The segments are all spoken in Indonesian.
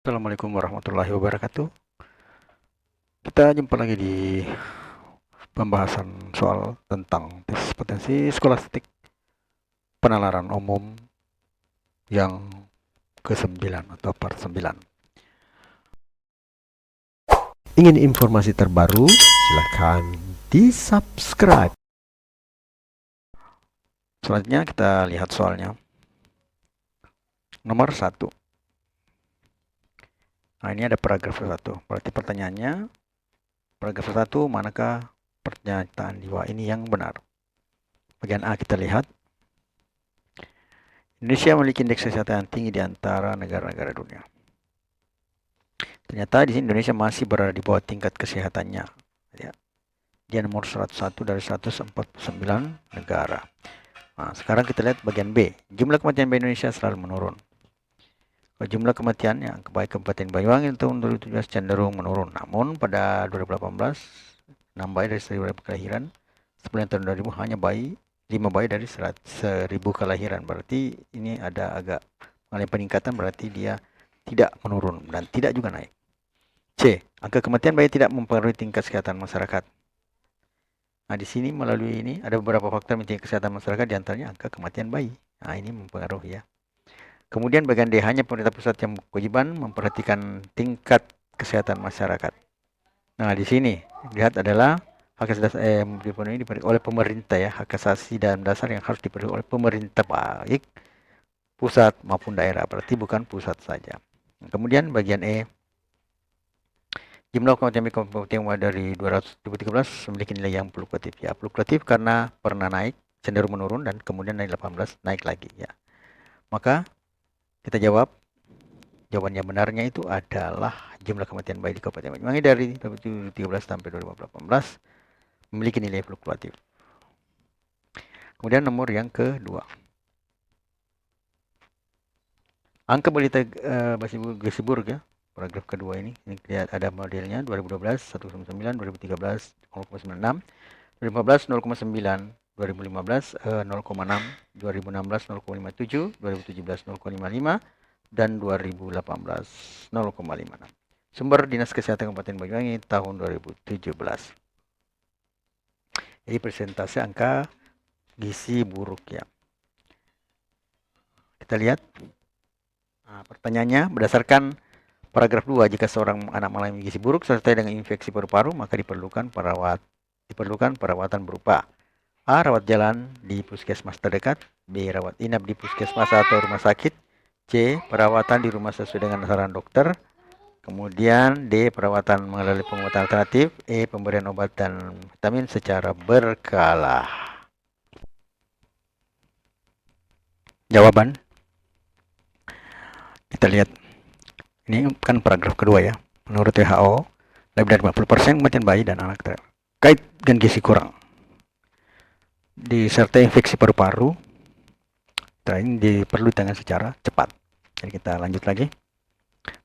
Assalamualaikum warahmatullahi wabarakatuh. Kita jumpa lagi di pembahasan soal tentang tes potensi skolastik penalaran umum yang ke-9 atau part 9. Ingin informasi terbaru? Silakan di-subscribe. Selanjutnya kita lihat soalnya. Nomor 1. Nah, ini ada paragraf 1. Berarti pertanyaannya, paragraf 1, manakah pernyataan di bawah ini yang benar? Bagian A kita lihat. Indonesia memiliki indeks kesehatan yang tinggi di antara negara-negara dunia. Ternyata di sini Indonesia masih berada di bawah tingkat kesehatannya. Ya. Dia nomor 101 dari 149 negara. Nah, sekarang kita lihat bagian B. Jumlah kematian di Indonesia selalu menurun. Jumlah kematian yang baik Kabupaten Banyuwangi tahun 2017 cenderung menurun. Namun pada 2018 6 bayi dari 1000 kelahiran, sebelum tahun 2000 hanya 5 bayi dari 1000 kelahiran. Berarti ini ada agak mengalami peningkatan, berarti dia tidak menurun dan tidak juga naik. C. Angka kematian bayi tidak mempengaruhi tingkat kesehatan masyarakat. Nah, di sini melalui ini ada beberapa faktor tingkat kesehatan masyarakat, diantaranya angka kematian bayi. Nah, ini mempengaruhi ya. Kemudian bagian D, hanya pemerintah pusat yang kewajiban memperhatikan tingkat kesehatan masyarakat. Nah, di sini lihat adalah hak asasi dipenuhi oleh pemerintah ya, hak asasi dan dasar yang harus dipenuhi oleh pemerintah baik pusat maupun daerah. Berarti bukan pusat saja. Kemudian bagian E, jumlah kematian dari 2013 memiliki nilai yang fluktuatif ya. Fluktuatif karena pernah naik, cenderung menurun, dan kemudian naik 18 naik lagi ya. Maka kita jawab, jawaban yang benarnya itu adalah jumlah kematian bayi di Kabupaten Banyuwangi dari 2013 sampai 2018 memiliki nilai fluktuatif. Kemudian nomor yang kedua. Angka balita Gesiburg ya, paragraf kedua ini lihat ada modelnya 2012 1,9, 2013 0,96, 2014 0,9, 2015 0,6, 2016 0,57, 2017 0,55, dan 2018 0,56. Sumber Dinas Kesehatan Kabupaten Banyuwangi tahun 2017. Jadi persentase angka gizi buruk ya. Kita lihat. Nah, pertanyaannya, berdasarkan paragraf 2, jika seorang anak mengalami gizi buruk serta dengan infeksi paru-paru, maka diperlukan perawatan berupa A. Rawat jalan di puskesmas terdekat, B. Rawat inap di puskesmas atau rumah sakit, C. Perawatan di rumah sesuai dengan saran dokter, kemudian D. Perawatan melalui pengobatan alternatif, E. Pemberian obat dan vitamin secara berkala. Jawaban kita lihat. Ini kan paragraf kedua ya. Menurut WHO, lebih dari 50% kematian bayi dan anak terkait dengan gizi kurang disertai infeksi paru-paru ini diperlukan dengan secara cepat. Jadi kita lanjut lagi.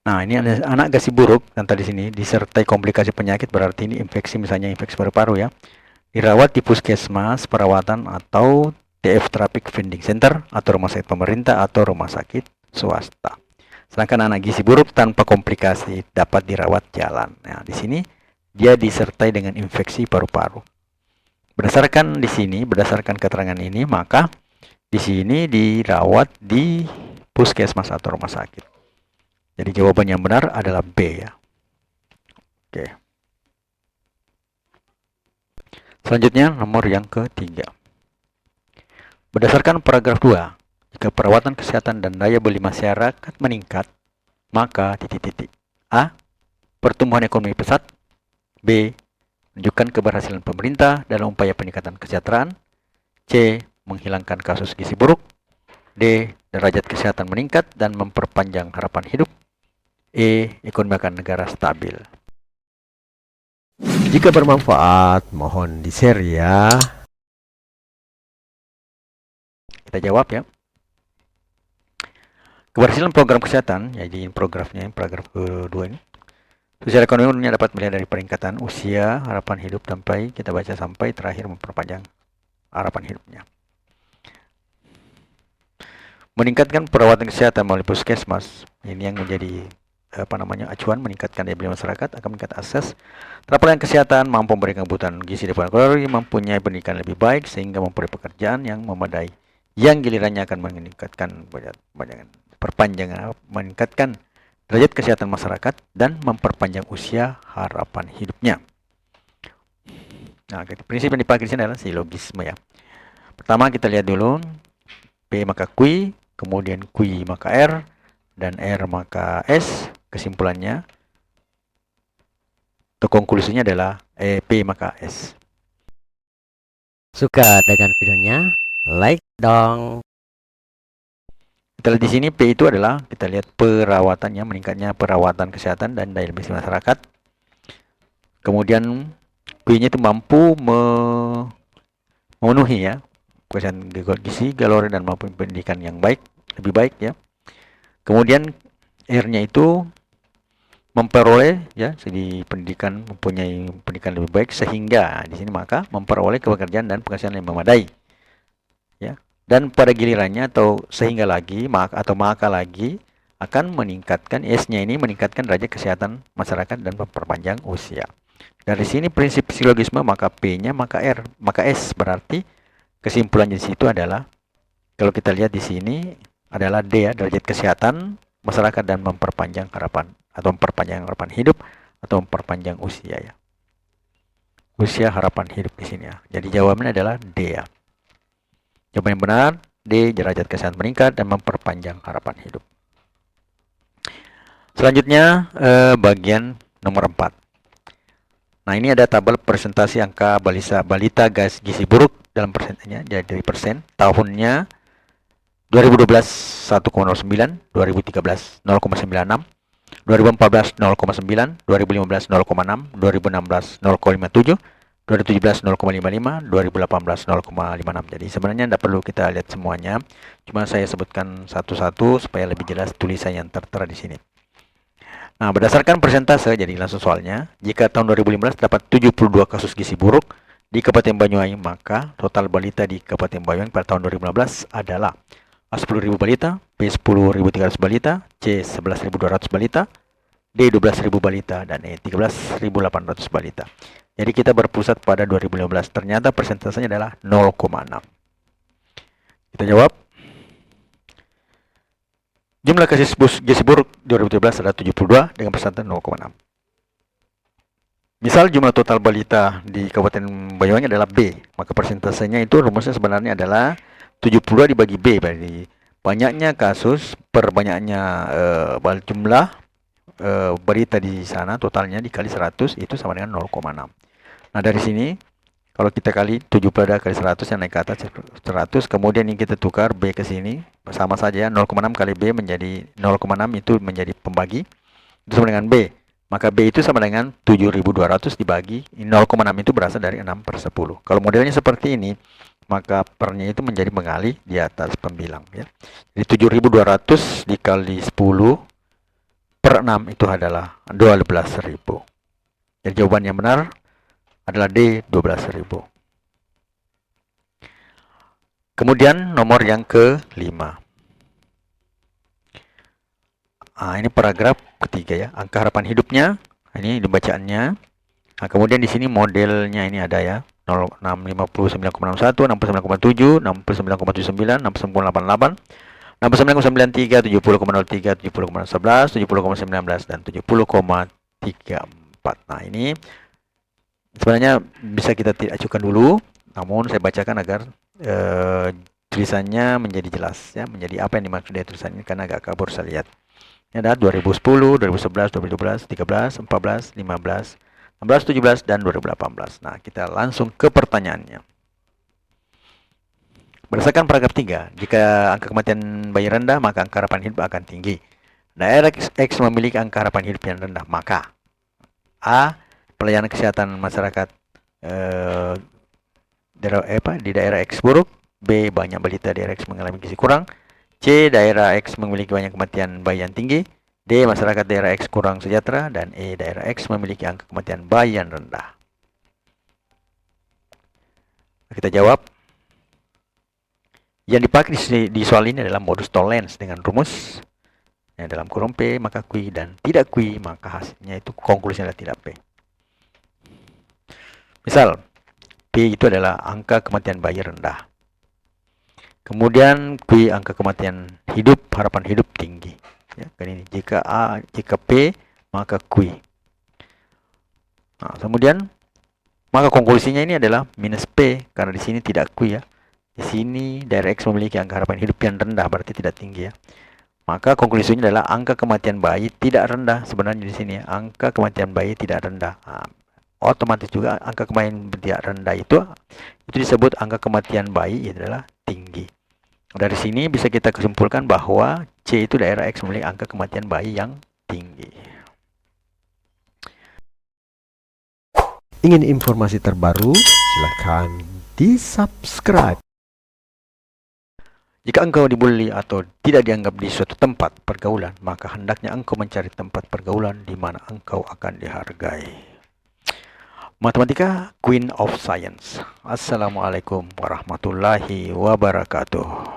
Nah, ini ada anak gizi buruk dan tadi sini disertai komplikasi penyakit, berarti ini infeksi, misalnya infeksi paru-paru ya. Dirawat di puskesmas, perawatan atau TF Therapeutic Feeding Center atau rumah sakit pemerintah atau rumah sakit swasta. Sedangkan anak gizi buruk tanpa komplikasi dapat dirawat jalan. Nah, di sini dia disertai dengan infeksi paru-paru. Berdasarkan keterangan ini, maka di sini dirawat di puskesmas atau rumah sakit. Jadi jawaban yang benar adalah B ya. Oke. Selanjutnya nomor yang ketiga. Berdasarkan paragraf 2, jika perawatan kesehatan dan daya beli masyarakat meningkat, maka A. Pertumbuhan ekonomi pesat, B. Menunjukkan keberhasilan pemerintah dalam upaya peningkatan kesejahteraan, C. Menghilangkan kasus gizi buruk, D. Derajat kesehatan meningkat dan memperpanjang harapan hidup, E. Ekonomi akan negara stabil. Jika bermanfaat, mohon di-share ya. Kita jawab ya. Keberhasilan program kesehatan, jadi programnya paragraf kedua ini. Sosial ekonomi umumnya dapat melihat dari peningkatan usia, harapan hidup sampai kita baca sampai terakhir memperpanjang harapan hidupnya. Meningkatkan perawatan kesehatan melalui puskesmas, ini yang menjadi acuan meningkatkan daya beli masyarakat, akan meningkatkan akses terhadap kesehatan, mampu memberikan kebutuhan gizi dan kalori, mempunyai pendidikan lebih baik sehingga memperoleh pekerjaan yang memadai, yang gilirannya akan meningkatkan meningkatkan derajat kesehatan masyarakat dan memperpanjang usia harapan hidupnya. Nah, prinsip yang dipakai di sini adalah silogisme ya. Pertama kita lihat dulu P maka Q, kemudian Q maka R, dan R maka S. Kesimpulannya atau konklusinya adalah P maka S. Suka dengan videonya? Like dong. Kita lihat di sini P itu adalah kita lihat perawatannya, meningkatnya perawatan kesehatan dan daya beli masyarakat. Kemudian Q-nya itu mampu memenuhi ya kesehatan gizi, kalori dan mampu pendidikan yang baik, lebih baik ya. Kemudian R-nya itu memperoleh ya segi pendidikan, mempunyai pendidikan lebih baik sehingga di sini maka memperoleh pekerjaan dan penghasilan yang memadai ya, dan pada gilirannya atau sehingga lagi maka lagi akan meningkatkan S-nya ini meningkatkan derajat kesehatan masyarakat dan memperpanjang usia. Dari sini prinsip silogisme maka P-nya maka R maka S, berarti kesimpulannya di situ adalah kalau kita lihat di sini adalah D ya, derajat kesehatan masyarakat dan memperpanjang harapan atau memperpanjang harapan hidup atau memperpanjang usia ya. Usia harapan hidup di sini ya. Jadi jawabannya adalah D ya. Jawaban yang benar D, derajat kesehatan meningkat dan memperpanjang harapan hidup. Selanjutnya bagian nomor 4. Nah, ini ada tabel presentasi angka balita gizi buruk dalam persennya, jadi dari persen. Tahunnya 2012 1,09, 2013 0,96, 2014 0,9, 2015 0,6, 2016 0,57, 2017 0,55, 2018 0,56. Jadi sebenarnya tidak perlu kita lihat semuanya, cuma saya sebutkan satu-satu supaya lebih jelas tulisan yang tertera di sini. Nah, berdasarkan persentase, jadi langsung soalnya, jika tahun 2015 dapat 72 kasus gizi buruk di Kabupaten Banyuwangi, maka total balita di Kabupaten Banyuwangi pada tahun 2015 adalah A 10.000 balita, B 10.300 balita, C 11.200 balita, D 12.000 balita, dan E 13.800 balita. Jadi kita berpusat pada 2015. Ternyata persentasenya adalah 0,6. Kita jawab. Jumlah kasus gizi buruk 2017 adalah 72 dengan persentase 0,6. Misal jumlah total balita di Kabupaten Banyuwangi adalah B, maka persentasenya itu rumusnya sebenarnya adalah 72 dibagi B, berarti banyaknya kasus per banyaknya jumlah balita di sana totalnya dikali 100 itu sama dengan 0,6. Nah, dari sini kalau kita kali 70 kali 100 yang naik ke atas 100, kemudian ini kita tukar B ke sini, sama saja 0,6 kali B menjadi 0,6 itu menjadi pembagi, itu sama dengan B. Maka B itu sama dengan 7.200 dibagi 0,6 itu berasal dari 6/10. Kalau modelnya seperti ini, maka pernya itu menjadi mengalih di atas pembilang ya. Jadi 7.200 dikali 10 per 6 itu adalah 12.000. Jadi jawaban yang benar adalah D, 12.000. Kemudian nomor yang ke-5. Ini paragraf ketiga ya, angka harapan hidupnya. Ini dibacaannya. Nah, kemudian di sini modelnya ini ada ya, 59,61, 69,7, 69,79, 69,88, 69,93, 70,03, 70,11, 70,19 dan 70,34. Nah, ini sebenarnya bisa kita acukan dulu, namun saya bacakan agar tulisannya menjadi jelas ya, menjadi apa yang dimaksud dari tulisan ini karena agak kabur saya lihat. Ini ada 2010, 2011, 2012, 13, 14, 15, 16, 17 dan 2018. Nah, kita langsung ke pertanyaannya. Berdasarkan paragraf 3, jika angka kematian bayi rendah, maka angka harapan hidup akan tinggi. Daerah X memiliki angka harapan hidup yang rendah, maka A. Pelayanan kesehatan masyarakat di daerah X buruk. B. Banyak balita daerah X mengalami gizi kurang. C. Daerah X memiliki banyak kematian bayi yang tinggi. D. Masyarakat daerah X kurang sejahtera. Dan E. Daerah X memiliki angka kematian bayi yang rendah. Kita jawab. Yang dipakai di soal ini adalah modus tollens dengan rumus Yang dalam kurung P maka Q dan tidak Q maka hasilnya itu konklusinya adalah tidak P. Misal P itu adalah angka kematian bayi rendah. Kemudian Q angka kematian hidup, harapan hidup tinggi. Ya, kan ini jika P maka Q. Nah, kemudian maka konklusinya ini adalah minus P karena di sini tidak Q ya. Di sini daerah X memiliki angka harapan hidup yang rendah, berarti tidak tinggi ya. Maka konklusinya adalah angka kematian bayi tidak rendah. Sebenarnya di sini ya, angka kematian bayi tidak rendah. Nah, otomatis juga angka kematian tidak rendah itu disebut angka kematian bayi adalah tinggi. Dari sini bisa kita kesimpulkan bahwa C itu daerah X memiliki angka kematian bayi yang tinggi. Ingin informasi terbaru? Silakan di-subscribe. Jika engkau dibully atau tidak dianggap di suatu tempat pergaulan, maka hendaknya engkau mencari tempat pergaulan di mana engkau akan dihargai. Matematika, Queen of Science. Assalamualaikum warahmatullahi wabarakatuh.